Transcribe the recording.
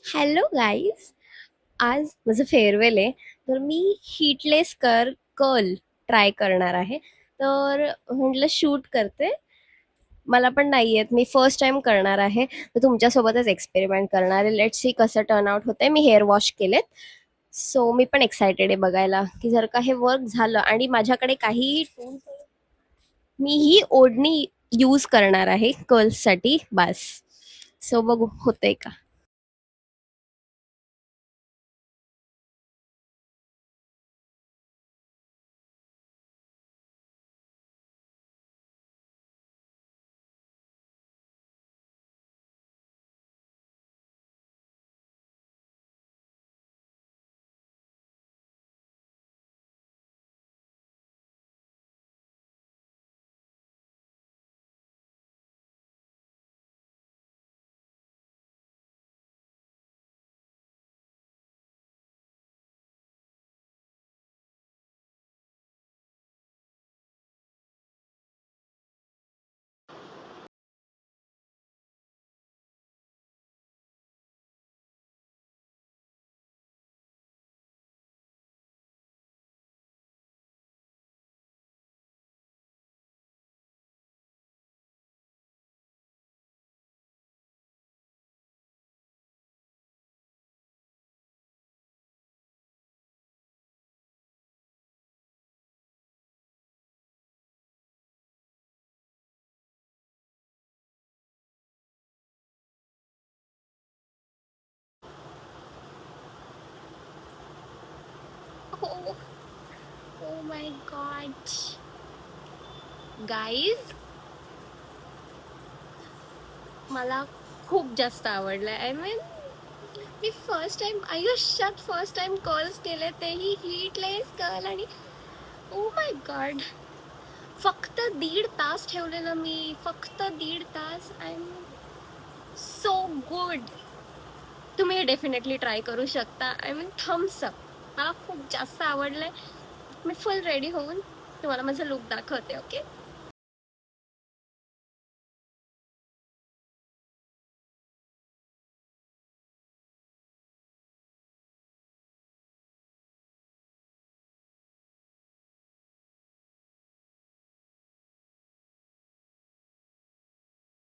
Hello guys. आज माझं farewell आहे. तर मी हीटलेस कर्ल ट्राय करणार आहे. तर म्हटलं शूट करते. मला पण नाही येत, मी फर्स्ट टाइम करणार आहे. तर तुमच्यासोबतच एक्सपेरिमेंट करणार आहे. लेट्स सी कसं टर्न आउट होतंय. मी हेअर वॉश केलेत, सो मी पण एक्सायटेड आहे बघायला की जर का हे वर्क झालं. आणि माझ्याकडे काहीही टूल्स, मी ही ओढणी यूज करणार आहे कर्ल्ससाठी बस. सो बघू होतंय का. ओ माय गॉड गाईज, मला खूप जास्त आवडलंय. आय मीन, मी फर्स्ट टाइम आयुष्यात फर्स्ट टाइम कर्ल्स केले, तेही हीटलेस कर्ल. आणि ओ माय गॉड, फक्त 1.5 तास ठेवलेलं मी, फक्त 1.5 तास. I am so good. तुम्ही हे डेफिनेटली ट्राय करू शकता. I mean thumbs up. मला खूप जास्त आवडलंय. मी फुल रेडी होऊन तुम्हाला माझा लुक दाखवते. ओके.